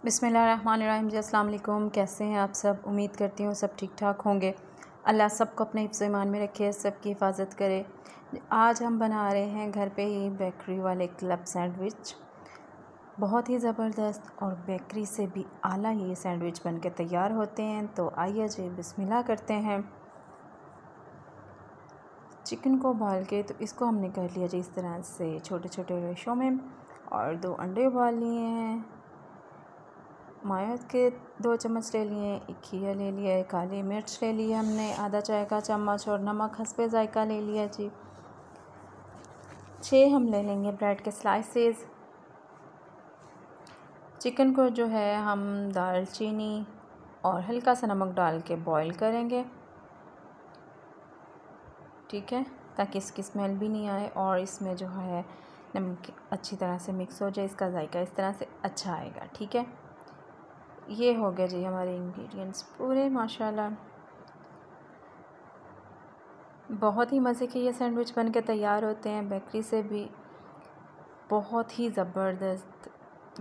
बिस्मिल्लाहिर्रहमानिर्रहीम जी, अस्सलाम वालेकुम। कैसे हैं आप सब? उम्मीद करती हूँ सब ठीक ठाक होंगे। अल्लाह सबको अपने हिफ्ज़ ईमान में रखे, सबकी हिफाजत करे। आज हम बना रहे हैं घर पे ही बेकरी वाले क्लब सैंडविच। बहुत ही ज़बरदस्त और बेकरी से भी आला ये सैंडविच बन के तैयार होते हैं। तो आइए जी बिस्मिल्लाह करते हैं। चिकन को उबाल के तो इसको हमने कर लिया जी इस तरह से छोटे छोटे रेशों में, और 2 अंडे उबाल लिए हैं। मायोनीज़ के 2 चम्मच ले लिए, एक खीरा ले लिया, काली मिर्च ले लिया हमने आधा चाय का चम्मच, और नमक हस्बे ज़ायका ले लिया जी। 6 हम ले लेंगे ब्रेड के स्लाइसेस। चिकन को जो है हम दालचीनी और हल्का सा नमक डाल के बॉईल करेंगे, ठीक है, ताकि इसकी स्मेल भी नहीं आए और इसमें जो है नमक अच्छी तरह से मिक्स हो जाए, इसका जायका इस तरह से अच्छा आएगा, ठीक है। ये हो गया जी हमारे इंग्रेडिएंट्स पूरे माशाल्लाह। बहुत ही मज़े के ये सैंडविच बन के तैयार होते हैं। बेकरी से भी बहुत ही ज़बरदस्त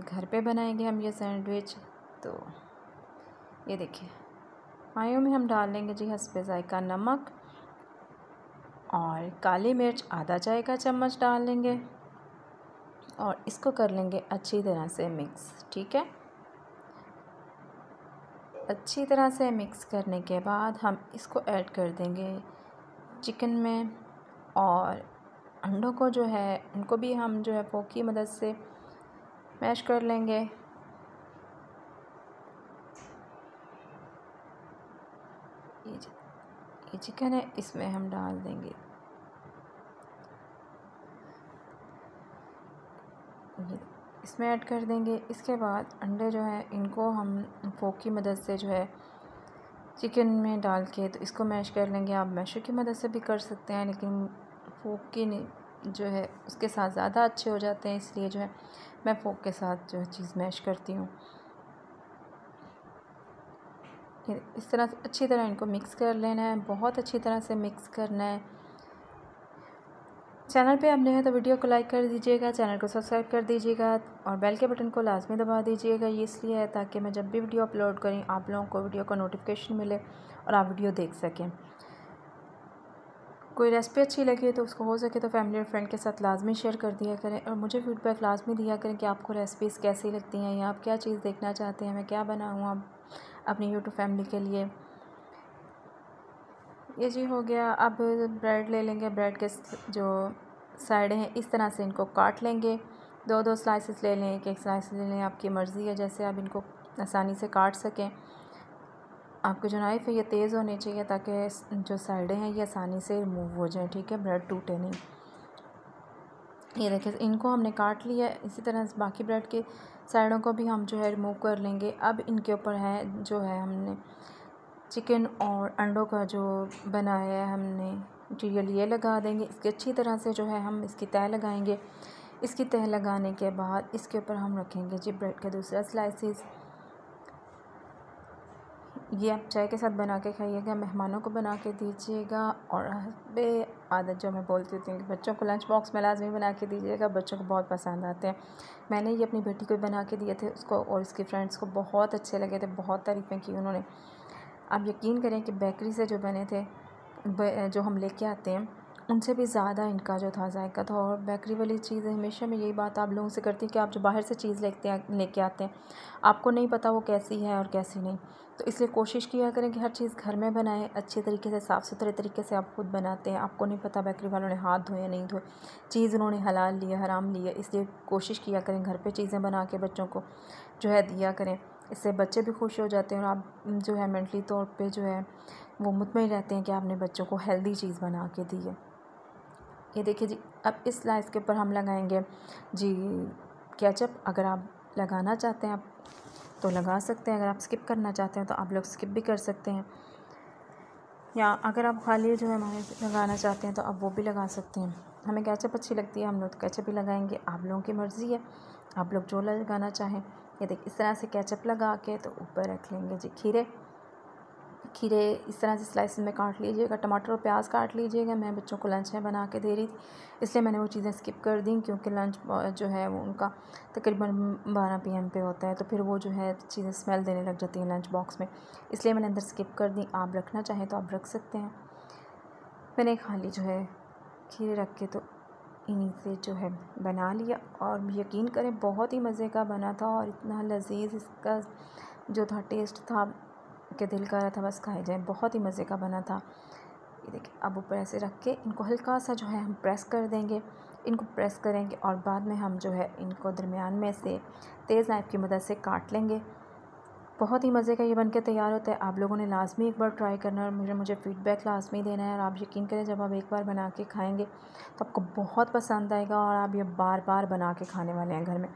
घर पे बनाएंगे हम ये सैंडविच। तो ये देखिए, मायों में हम डाल लेंगे जी हस्बे ज़ायका नमक, और काली मिर्च आधा चाय का चम्मच डाल लेंगे, और इसको कर लेंगे अच्छी तरह से मिक्स, ठीक है। अच्छी तरह से मिक्स करने के बाद हम इसको ऐड कर देंगे चिकन में, और अंडों को जो है इनको भी हम जो है फोक की मदद से मैश कर लेंगे। ये चिकन है, इसमें हम डाल देंगे ये, इसमें ऐड कर देंगे। इसके बाद अंडे जो है इनको हम फोक की मदद से जो है चिकन में डाल के तो इसको मैश कर लेंगे। आप मैशर की मदद से भी कर सकते हैं, लेकिन फोक की जो है उसके साथ ज़्यादा अच्छे हो जाते हैं, इसलिए जो है मैं फोक के साथ जो है चीज़ मैश करती हूँ। इस तरह से अच्छी तरह इनको मिक्स कर लेना है, बहुत अच्छी तरह से मिक्स करना है। चैनल पे आप नए हैं तो वीडियो को लाइक कर दीजिएगा, चैनल को सब्सक्राइब कर दीजिएगा, और बेल के बटन को लाजमी दबा दीजिएगा। ये इसलिए है ताकि मैं जब भी वीडियो अपलोड करें आप लोगों को वीडियो का नोटिफिकेशन मिले और आप वीडियो देख सकें। कोई रेसिपी अच्छी लगे तो उसको हो सके तो फैमिली और फ्रेंड के साथ लाजमी शेयर कर दिया करें, और मुझे फीडबैक लाजमी दिया करें कि आपको रेसिपीज़ कैसी लगती हैं या आप क्या चीज़ देखना चाहते हैं, मैं क्या बनाऊँ आप अपनी यूट्यूब फैमिली के लिए। ये जी हो गया। अब ब्रेड ले लेंगे, ब्रेड के जो साइडें हैं इस तरह से इनको काट लेंगे। 2-2 स्लाइसेस ले लें, एक स्लाइस ले लें, आपकी मर्ज़ी है जैसे आप इनको आसानी से काट सकें। आपके जो नाइफ़ है ये तेज़ होनी चाहिए ताकि जो साइडें हैं ये आसानी से रिमूव हो जाए, ठीक है, ब्रेड टूटे नहीं। ये देखिए इनको हमने काट लिया। इसी तरह से बाकी ब्रेड के साइडों को भी हम जो है रिमूव कर लेंगे। अब इनके ऊपर है जो है हमने चिकन और अंडों का जो बनाया है हमने मटीरियल ये लगा देंगे। इसकी अच्छी तरह से जो है हम इसकी तह लगाएंगे। इसकी तह लगाने के बाद इसके ऊपर हम रखेंगे जी ब्रेड का दूसरा स्लाइसेस। ये आप चाय के साथ बना के खाइएगा, मेहमानों को बना के दीजिएगा, और बे आदत जो मैं बोलती हूँ कि बच्चों को लंच बॉक्स में लाजमी बना के दीजिएगा, बच्चों को बहुत पसंद आते हैं। मैंने ये अपनी बेटी को बना के दिए थे, उसको और उसकी फ्रेंड्स को बहुत अच्छे लगे थे, बहुत तारीफ़ें की उन्होंने। आप यकीन करें कि बेकरी से जो बने थे जो हम लेके आते हैं उनसे भी ज़्यादा इनका जो था जायका था। और बेकरी वाली चीज़ें हमेशा मैं यही बात आप लोगों से करती हूँ कि आप जो बाहर से चीज़ लेके आते हैं आपको नहीं पता वो कैसी है और कैसी नहीं, तो इसलिए कोशिश किया करें कि हर चीज़ घर में बनाएं अच्छे तरीके से, साफ़ सुथरे तरीके से। आप खुद बनाते हैं, आपको नहीं पता बेकरी वालों ने हाथ धोए नहीं धोए, चीज़ उन्होंने हलाल लिया हराम लिया, इसलिए कोशिश किया करें घर पर चीज़ें बना के बच्चों को जो है दिया करें। इससे बच्चे भी खुश हो जाते हैं और आप जो है मेंटली तौर पे जो है वो मुतमईन रहते हैं कि आपने बच्चों को हेल्दी चीज़ बना के दी है। ये देखिए जी, अब इस स्लाइस के ऊपर हम लगाएंगे जी केचप। अगर आप लगाना चाहते हैं आप तो लगा सकते हैं, अगर आप स्किप करना चाहते हैं तो आप लोग स्किप भी कर सकते हैं, या अगर आप खाली जो है हमारे लगाना चाहते हैं तो आप वो भी लगा सकते हैं। हमें केचप अच्छी लगती है, हम लोग केचप भी लगाएंगे, आप लोगों की मर्ज़ी है, आप लोग जो लगाना चाहें। ये देखिए इस तरह से केचप लगा के तो ऊपर रख लेंगे जी खीरे। खीरे इस तरह से स्लाइसेस में काट लीजिएगा, टमाटर और प्याज काट लीजिएगा। मैं बच्चों को लंच में बना के दे रही थी, इसलिए मैंने वो चीज़ें स्किप कर दी, क्योंकि लंच जो है वो उनका तकरीबन 12 PM पे होता है, तो फिर वो जो है चीज़ें स्मेल देने लग जाती हैं लंच बॉक्स में, इसलिए मैंने अंदर स्किप कर दी। आप रखना चाहें तो आप रख सकते हैं। मैंने खाली जो है खीरे रख के तो इन्हीं से जो है बना लिया, और यकीन करें बहुत ही मज़े का बना था, और इतना लजीज इसका जो था टेस्ट था कि दिल कर रहा था बस खाए जाए। बहुत ही मज़े का बना था। ये देखिए, अब ऊपर ऐसे रख के इनको हल्का सा जो है हम प्रेस कर देंगे, इनको प्रेस करेंगे, और बाद में हम जो है इनको दरमियान में से तेज़ नाइफ़ की मदद से काट लेंगे। बहुत ही मज़े का ये बनके तैयार होता है। आप लोगों ने लाज़मी एक बार ट्राई करना है, और मुझे फ़ीडबैक लाज़मी देना है। और आप यकीन करें, जब आप एक बार बना के खाएंगे तो आपको बहुत पसंद आएगा, और आप ये बार बार बना के खाने वाले हैं घर में।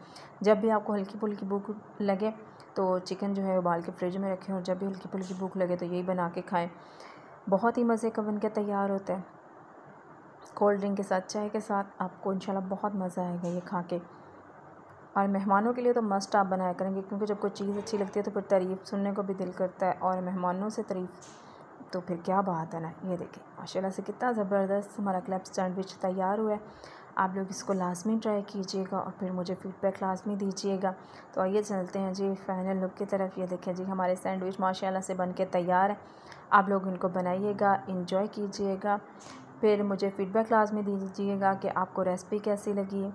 जब भी आपको हल्की फुल्की भूख लगे तो चिकन जो है उबाल के फ्रिज में रखें, और जब भी हल्की फुल्की भूख लगे तो यही बना के खाएँ। बहुत ही मज़े का बन के तैयार होता है। कोल्ड ड्रिंक के साथ, चाय के साथ आपको इंशाल्लाह बहुत मज़ा आएगा ये खा के। और मेहमानों के लिए तो मस्ट आप बनाया करेंगे, क्योंकि जब कोई चीज़ अच्छी लगती है तो फिर तारीफ़ सुनने को भी दिल करता है, और मेहमानों से तारीफ़ तो फिर क्या बात है ना। ये देखिए माशाल्लाह से कितना ज़बरदस्त हमारा क्लैब सैंडविच तैयार हुआ है। आप लोग इसको लाज़मी ट्राई कीजिएगा, और फिर मुझे फ़ीडबैक लाज़मी दीजिएगा। तो आइए चलते हैं जी फाइनल लुक की तरफ। ये देखें जी, हमारे सैंडविच माशाल्लाह से बन के तैयार है। आप लोग इनको बनाइएगा, इंजॉय कीजिएगा, फिर मुझे फ़ीडबैक लाज़मी दीजिएगा कि आपको रेसिपी कैसी लगी।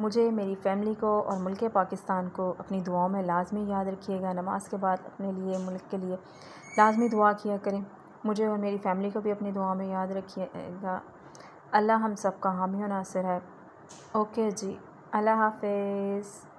मुझे, मेरी फ़ैमिली को और मुल्क पाकिस्तान को अपनी दुआओं में लाज़मी याद रखिएगा। नमाज़ के बाद अपने लिए, मुल्क के लिए लाज़मी दुआ किया करें। मुझे और मेरी फ़ैमिली को भी अपनी दुआओं में याद रखिएगा। अल्लाह हम सब का हामी और नासिर है। ओके जी, अल्लाह हाफ़िज़।